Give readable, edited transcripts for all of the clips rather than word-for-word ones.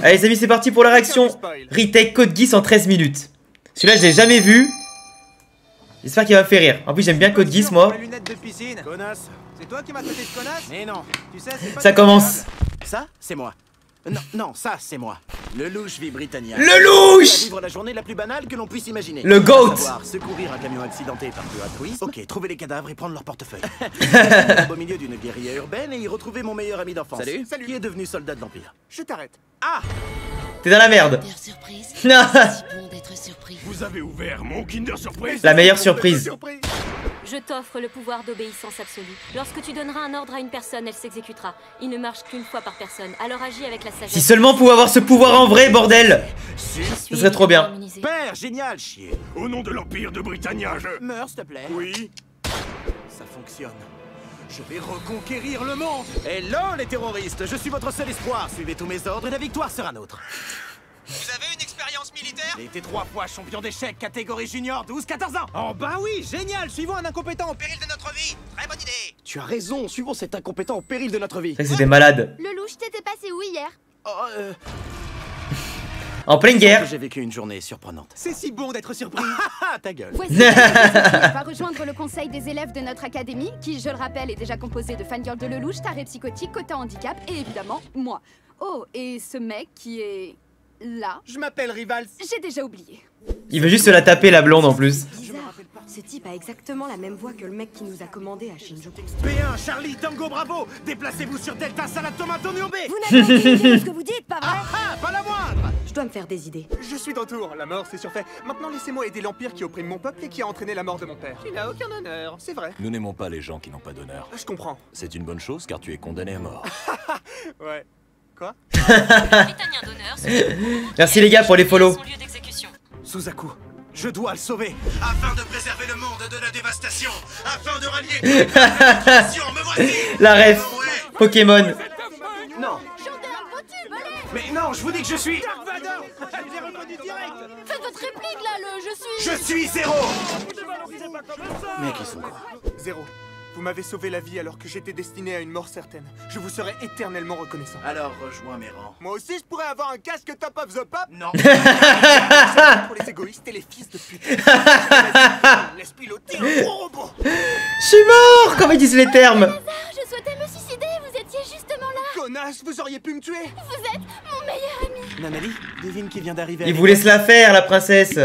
Allez les amis, c'est parti pour la réaction. Retake Code Geass en 13 minutes. Celui-là, je l'ai jamais vu. J'espère qu'il va me faire rire. En plus, j'aime bien Code Geass, moi. C'est toi qui m'as traité de connasse? Mais non. Tu sais, c'est pas Ça commence. Ça, c'est moi. Non, ça, c'est moi. Le louche vie britannia. Le louche! Vivre la journée la plus banale que l'on puisse imaginer. Le GOAT! Secourir un camion accidenté par plot twist. Ok, trouver les cadavres et prendre leur portefeuille. Au milieu d'une guérilla urbaine et y retrouver mon meilleur ami d'enfance. Salut. Qui est devenu soldat de l'Empire. Je t'arrête. Ah! T'es dans la merde. Surprise. C'est si bon d'être surpris. Vous avez ouvert mon Kinder Surprise. La meilleure surprise. Je t'offre le pouvoir d'obéissance absolue. Lorsque tu donneras un ordre à une personne, elle s'exécutera. Il ne marche qu'une fois par personne, alors agis avec la sagesse. Si seulement on pouvait avoir ce pouvoir en vrai, bordel. Ce serait trop bien. Père, génial, chier. Au nom de l'Empire de Britannia, je... Meurs, s'il te plaît. Oui. Ça fonctionne. Je vais reconquérir le monde. Hello, les terroristes. Je suis votre seul espoir. Suivez tous mes ordres et la victoire sera nôtre. Vous avez une expérience militaire? J'ai été 3 fois champion d'échecs, catégorie junior, 12-14 ans. Oh bah oui, génial. Suivons un incompétent au péril de notre vie. Très bonne idée. Tu as raison, suivons cet incompétent au péril de notre vie. C'est vrai que c'était malade. Le louche, t'étais passé où hier? En pleine guerre. J'ai vécu une journée surprenante. C'est si bon d'être surpris. Ah, ta gueule. Voici va rejoindre le conseil des élèves de notre académie, qui, je le rappelle, est déjà composé de fangirls de Lelouch, taré psychotique, quota handicap et évidemment, moi. Oh, et ce mec qui est... là. Je m'appelle Rivals. J'ai déjà oublié. Il veut juste se la taper, la blonde, en plus. Bizarre. Ce type a exactement la même voix que le mec qui nous a commandé à Shinjuku. P1, Charlie, Tango, Bravo. Déplacez-vous sur Delta, Salade, Tomate, Oignon B. Vous n'avez aucune idée de ce que vous dites, pas vrai? Ah, pas la moindre. Je dois me faire des idées. Je suis de retour. La mort, c'est surfait. Maintenant, laissez-moi aider l'Empire qui opprime mon peuple et qui a entraîné la mort de mon père. Tu n'as aucun honneur. C'est vrai. Nous n'aimons pas les gens qui n'ont pas d'honneur. Je comprends. C'est une bonne chose car tu es condamné à mort. Ouais. Quoi? Britannia d'honneur. Merci les gars pour les follow. Son lieu d'exécution. Suzaku, je dois le sauver. Afin de préserver le monde de la dévastation. Afin de rallier toute la dévastation, me voici. La ref. Pokémon. Non. Mais non, je vous dis que je suis... Faites votre réplique là, le Je suis Zéro. Mais qui sont quoi? Zéro. Vous m'avez sauvé la vie alors que j'étais destiné à une mort certaine. Je vous serai éternellement reconnaissant. Alors rejoins mes rangs. Moi aussi, je pourrais avoir un casque Top of the Pop. Non. Pour les égoïstes et les fils de pute. Laisse piloter un gros robot. Je suis mort. Comment ils disent les termes? Je souhaitais me suicider, vous étiez justement là. Connasse, vous auriez pu me tuer. Vous êtes mon meilleur ami. Nanali, devine qui vient d'arriver. Il vous laisse la faire, la princesse.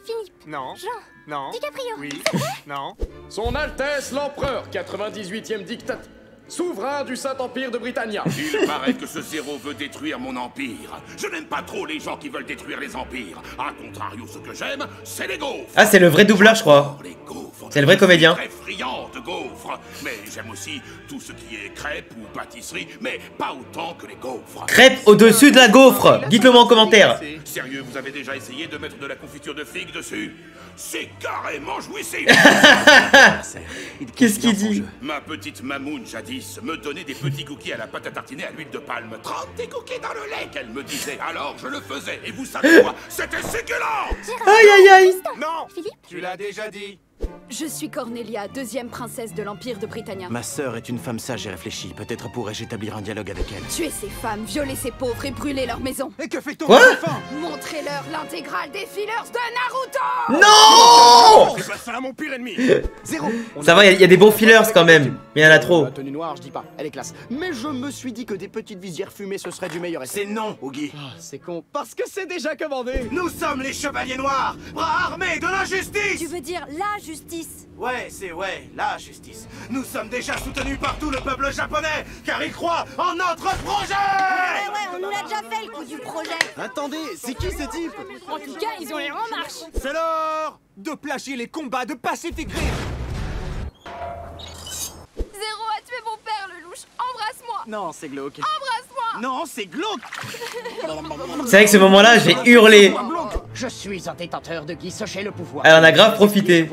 Philippe, Non. Jean, Non. DiCaprio. Oui. Non. Son Altesse l'Empereur, 98e dictateur, souverain du Saint-Empire de Britannia. Il paraît que ce Zéro veut détruire mon empire. Je n'aime pas trop les gens qui veulent détruire les empires. A contrario, ce que j'aime, c'est les gaufres. Ah, c'est le vrai doubleur, je crois. Les gaufres. C'est le vrai comédien. Je suis très friand de gaufres. Mais j'aime aussi tout ce qui est crêpes ou pâtisserie, mais pas autant que les gaufres. Crêpe au-dessus de la gaufre. Dites-le moi en commentaire. Sérieux, vous avez déjà essayé de mettre de la confiture de figue dessus? C'est carrément jouissif. Qu'est-ce qu'il dit? Ma petite mamoune jadis me donnait des petits cookies à la pâte à tartiner à l'huile de palme. 30 des cookies dans le lait qu'elle me disait. Alors je le faisais. Et vous savez quoi? C'était succulent. Aïe aïe aïe. Non. Philippe. Tu l'as déjà dit. Je suis Cornelia, deuxième princesse de l'Empire de Britannia. Ma sœur est une femme sage et réfléchie. Peut-être pourrais-je établir un dialogue avec elle. Tuer ces femmes, violer ces pauvres et brûler leur maison. Et que fait-on Quoi? enfin? Montrez-leur l'intégrale des fillers de Naruto. Non. C'est pas ça mon pire ennemi. Zéro. Ça va, il y a des bons fillers quand même. Mais il y en a trop. La tenue noire, je dis pas, elle est classe. Mais je me suis dit que des petites visières fumées, ce serait du meilleur essai. C'est non, Oogie. C'est con. Parce que c'est déjà commandé. Nous sommes les Chevaliers Noirs, bras armés de l'injustice. Tu veux dire la justice? Ouais, c'est la justice. Nous sommes déjà soutenus par tout le peuple japonais, car ils croient en notre projet. Ouais, on nous l'a déjà fait le coup du projet. Attendez, c'est qui ce type? En tout cas, ils ont l'air en marche. C'est l'heure de plagier les combats de Pacific Rim. Zéro a tué mon père, le louche. Embrasse-moi. Non, c'est glauque. Embrasse-moi. Non, c'est glauque. C'est vrai que ce moment-là, j'ai hurlé. Je suis un détenteur de Geass, j'ai le pouvoir. Elle en a grave profité.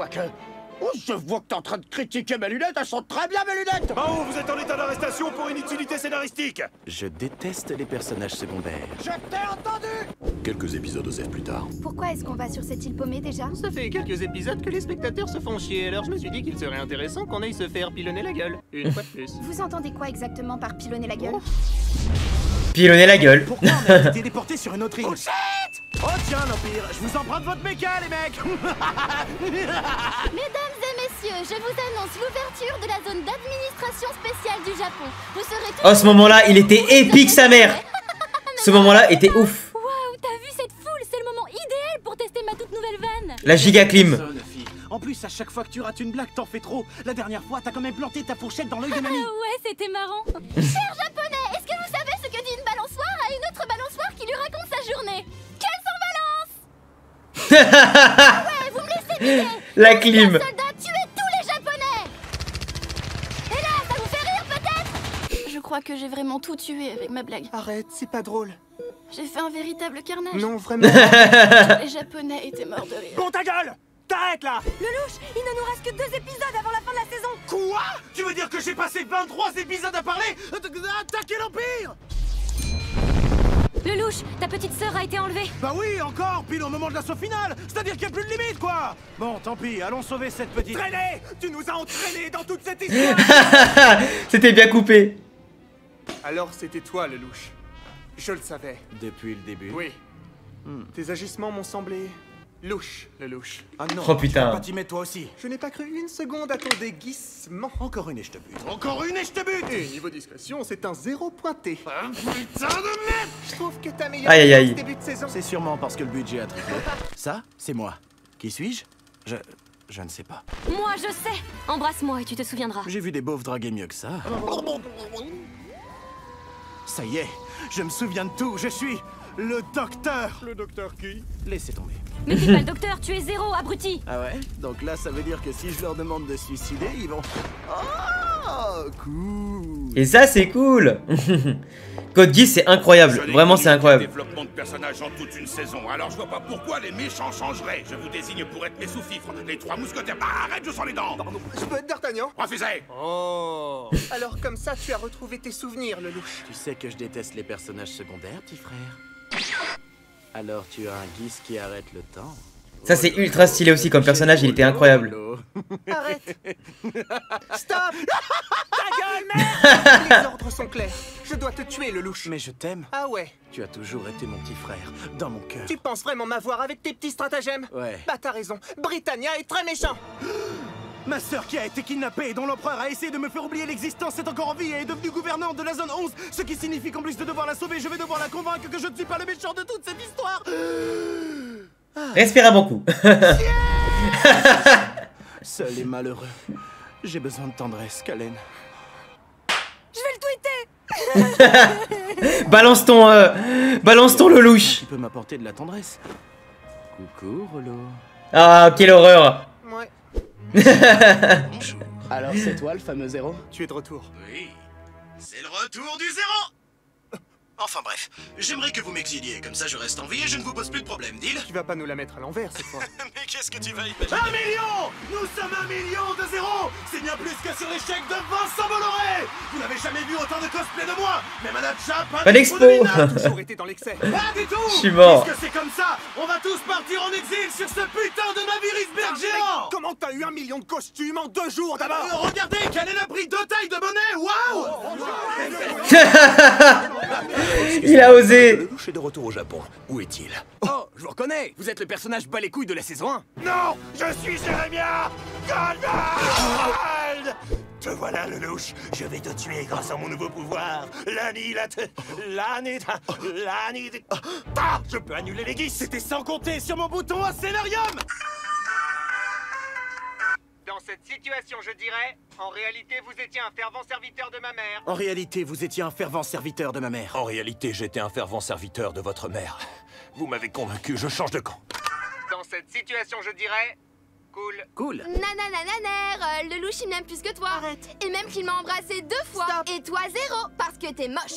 Je vois que t'es en train de critiquer mes lunettes, elles sont très bien mes lunettes. Mao, vous êtes en état d'arrestation pour inutilité scénaristique. Je déteste les personnages secondaires. Je t'ai entendu. Quelques épisodes OZEF plus tard. Pourquoi est-ce qu'on va sur cette île paumée déjà? Ça fait quelques épisodes que les spectateurs se font chier, alors je me suis dit qu'il serait intéressant qu'on aille se faire pilonner la gueule. Une fois de plus. Vous entendez quoi exactement par pilonner la gueule? pilonner la gueule. Pourquoi on a été déporté sur une autre île? Oh shit! Oh tiens l'Empire, je vous emprunte votre méca les mecs. Mesdames et messieurs, je vous annonce l'ouverture de la zone d'administration spéciale du Japon. Vous serez tous... Oh, ce moment-là, il était épique, sa mère. Ce moment-là était ouf. Waouh, t'as vu cette foule? C'est le moment idéal pour tester ma toute nouvelle vanne. La giga clim. En plus, à chaque fois que tu rates une blague, t'en fais trop. La dernière fois, t'as quand même planté ta fourchette dans l'œil de mamie. Ouais, c'était marrant. Chers japonais, est-ce que vous savez ce que dit une balançoire à une autre balançoire qui lui raconte sa journée? Qu'elle s'en balance. Ah ouais, vous me laissez vider. La clim. Les soldats tuaient tous les japonais. Et là, ça vous fait rire peut-être? Je crois que j'ai vraiment tout tué avec ma blague. Arrête, c'est pas drôle. J'ai fait un véritable carnage. Non, vraiment. Tous les japonais étaient morts de rire. Bon, ta gueule! T'arrêtes là! Lelouch, il ne nous reste que 2 épisodes avant la fin de la saison. Quoi? Tu veux dire que j'ai passé 23 épisodes à parler? Attaquer l'Empire! Lelouch, ta petite sœur a été enlevée. Bah oui, encore, pile au moment de l'assaut final. C'est-à-dire qu'il n'y a plus de limite, quoi. Bon, tant pis, allons sauver cette petite... Traînez! Tu nous as entraînés dans toute cette histoire! C'était bien coupé. Alors c'était toi, Lelouch. Je le savais. Depuis le début? Oui. Tes agissements m'ont semblé... louche, Lelouch. Ah non, Oh putain. tu vas pas t'y mettre toi aussi. Je n'ai pas cru une seconde à ton déguisement. Encore une et je te bute. Encore une et je te bute. Et niveau discrétion, c'est un 0 pointé. Putain de merde! Je trouve que ta meilleure Aïe, aïe, aïe. début de saison. C'est sûrement parce que le budget a triplé. Ça, c'est moi. Qui suis-je? Je ne sais pas. Moi, je sais. Embrasse-moi et tu te souviendras. J'ai vu des beaufs draguer mieux que ça. Ça y est, je me souviens de tout. Je suis le docteur. Le docteur qui? Laissez tomber. Mais t'es pas le docteur, tu es zéro, abruti. Ah ouais? Donc là, ça veut dire que si je leur demande de se suicider, ils vont... Oh, cool. Et ça, c'est cool. Code Geass, c'est incroyable. Vraiment, c'est incroyable. Développement de personnages en toute une saison. Alors je vois pas pourquoi les méchants changeraient. Je vous désigne pour être mes sous-fifres, les 3 mousquetaires. Ah, arrête, je sens les dents. Pardon, je peux être d'Artagnan? Refusez. Oh. Alors comme ça, tu as retrouvé tes souvenirs, Lelouch. Tu sais que je déteste les personnages secondaires, petit frère. Alors tu as un Geass qui arrête le temps. Ça, c'est ultra stylé aussi comme personnage. Il était incroyable. Arrête. Stop. Ta gueule, merde. Les ordres sont clairs. Je dois te tuer, Lelouch. Mais je t'aime. Ah ouais? Tu as toujours été mon petit frère, dans mon cœur. Tu penses vraiment m'avoir avec tes petits stratagèmes? Ouais. Bah t'as raison. Britannia est très méchant. Ma sœur qui a été kidnappée et dont l'empereur a essayé de me faire oublier l'existence est encore en vie et est devenue gouvernante de la zone 11. Ce qui signifie qu'en plus de devoir la sauver, je vais devoir la convaincre que je ne suis pas le méchant de toute cette histoire. Respire un bon coup. Seul et malheureux. J'ai besoin de tendresse, Kalen. Je vais le tweeter. Balance ton Lelouch. Tu peux m'apporter de la tendresse. Coucou, Rollo. Ah, quelle horreur. Ouais. Alors c'est toi le fameux zéro? Tu es de retour. Oui, c'est le retour du zéro. Enfin bref, j'aimerais que vous m'exiliez, comme ça je reste en vie et je ne vous pose plus de problème, deal? Tu vas pas nous la mettre à l'envers cette fois. Mais qu'est-ce que tu vas imaginer? 1 million! Nous sommes 1 million de zéro! C'est bien plus que sur l'échec de Vincent Bolloré! Vous n'avez jamais vu autant de cosplay de moi! Même à la Chap, Pas d'expo. Toujours été dans l'excès. Pas du tout! Je suis mort. Puisque c'est comme ça, on va tous partir en exil sur ce putain de navire iceberg géant! Comment t'as eu 1 million de costumes en 2 jours d'abord? Regardez, quel est le prix 2 tailles de monnaie! Waouh! Il a osé. Lelouch est de retour au Japon. Où est-il? Oh, je vous reconnais. Vous êtes le personnage bas les couilles de la saison 1. Non, je suis Jérémia Goldberg. Te voilà, Lelouch. Je vais te tuer grâce à mon nouveau pouvoir. Je peux annuler les Geass. C'était sans compter sur mon bouton à scénarium! Dans cette situation, je dirais, en réalité, vous étiez un fervent serviteur de ma mère. En réalité, vous étiez un fervent serviteur de ma mère. En réalité, j'étais un fervent serviteur de votre mère. Vous m'avez convaincu, je change de camp. Dans cette situation, je dirais, cool. Cool. Nananananer, Lelouch il m'aime plus que toi. Arrête. Et même qu'il m'a embrassé 2 fois. Stop. Et toi 0, parce que t'es moche.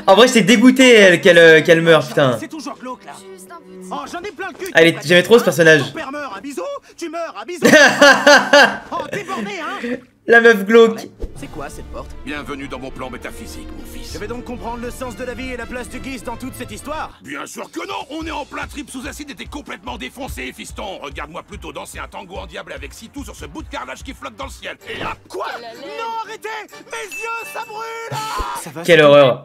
En vrai, j'étais dégoûté qu'elle meure, putain. C'est toujours glauque là. Juste un petit... Oh, j'en ai plein le cul. J'aimais trop ce personnage. Ton père meurt à bisous, tu meurs à bisous. Oh, t'es débordé, hein? La meuf glauque. C'est quoi cette porte? Bienvenue dans mon plan métaphysique, mon fils. Je vais donc comprendre le sens de la vie et la place du Guise dans toute cette histoire? Bien sûr que non. On est en plein trip sous acide et t'es complètement défoncé, fiston. Regarde-moi plutôt danser un tango en diable avec Sitou sur ce bout de carrelage qui flotte dans le ciel. Et là... Quoi? Non, arrêtez! Mes yeux, ça brûle! Ça va, Quelle Sitou? horreur.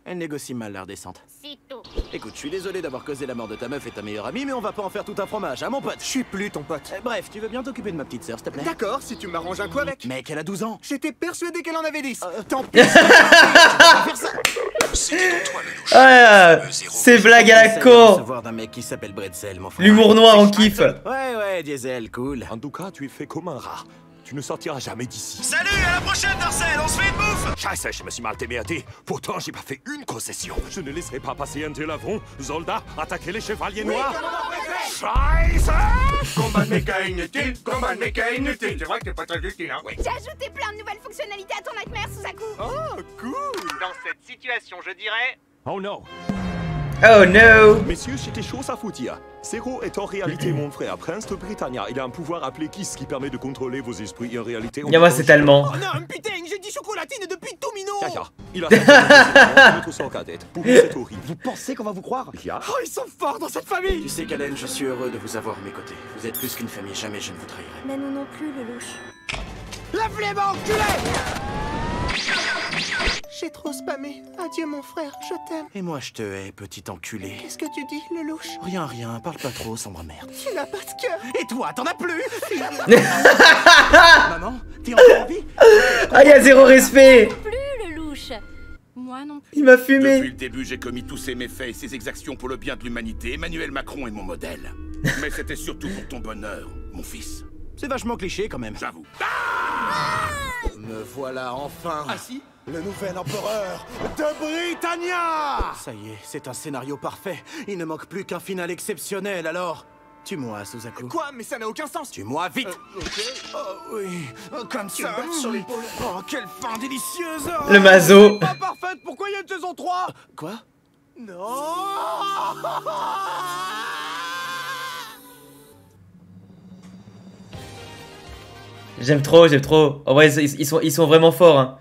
Elle négocie mal l'air décente. Sitou. Écoute, je suis désolé d'avoir causé la mort de ta meuf et ta meilleure amie, mais on va pas en faire tout un fromage, hein, mon pote? Je suis plus ton pote. Bref, tu veux bien t'occuper de ma petite sœur, s'il te plaît? D'accord, si tu m'arranges un coup avec. Mec, elle a 12 ans. J'étais persuadé qu'elle en avait 10. Tant pis. Ah, ces blagues à la con. Savoir d'un mec qui s'appelle Bretzel, mon frère. L'humour noir, on kiffe. Ouais, Diesel, cool. En tout cas, tu es fait comme un rat. Tu ne sortiras jamais d'ici. Salut, à la prochaine, Darcel, on se fait une bouffe! Scheiße, je me suis mal téméaté. Pourtant, j'ai pas fait une concession. Je ne laisserai pas passer un tel avant. Soldats, attaquez les chevaliers noirs. Scheiße! Combat de méca inutile, combat de méca inutile. C'est vrai que t'es pas très utile, hein? J'ai ajouté plein de nouvelles fonctionnalités à ton nightmare, Suzaku. Oh, cool! Dans cette situation, je dirais... Oh non. Oh no. Messieurs, j'ai des choses à vous dire. Zero est en réalité mon frère, prince de Britannia. Il a un pouvoir appelé Kiss qui permet de contrôler vos esprits. En réalité, on... Moi, c'est allemand. Oh non, putain, j'ai dit chocolatine depuis tout minot! Il a notre sang cadette. Pour lui, c'est horrible. Vous pensez qu'on va vous croire? Oh, ils sont forts dans cette famille! Tu sais, Kalen, je suis heureux de vous avoir à mes côtés. Vous êtes plus qu'une famille, jamais je ne vous trahirai. Mais nous non plus, le louche. La flemme enculée! J'ai trop spammé. Adieu, mon frère, je t'aime. Et moi, je te hais, petit enculé. Qu'est-ce que tu dis, le louche? Rien, parle pas trop, sombre merde. Tu n'as pas de cœur. Et toi, t'en as plus? Maman, t'es encore en vie? Ah, il y a zéro respect. Plus, le louche. Moi non plus. Il m'a Depuis fumé. le début, j'ai commis tous ces méfaits et ces exactions pour le bien de l'humanité. Emmanuel Macron est mon modèle. Mais c'était surtout pour ton bonheur, mon fils. C'est vachement cliché, quand même. J'avoue. Me voilà enfin. Ah si? Le nouvel empereur de Britannia! Ça y est, c'est un scénario parfait. Il ne manque plus qu'un final exceptionnel, alors... Tue-moi, Suzaku. Quoi? Mais ça n'a aucun sens. Tue-moi, vite! Ok. Oh oui, comme ça. Sur l'épaule. Oh, quelle fin délicieuse! Le mazo. Pas parfaite, pourquoi il y a une saison 3? Quoi? Non! J'aime trop, j'aime trop. En vrai, ils sont vraiment forts. Hein.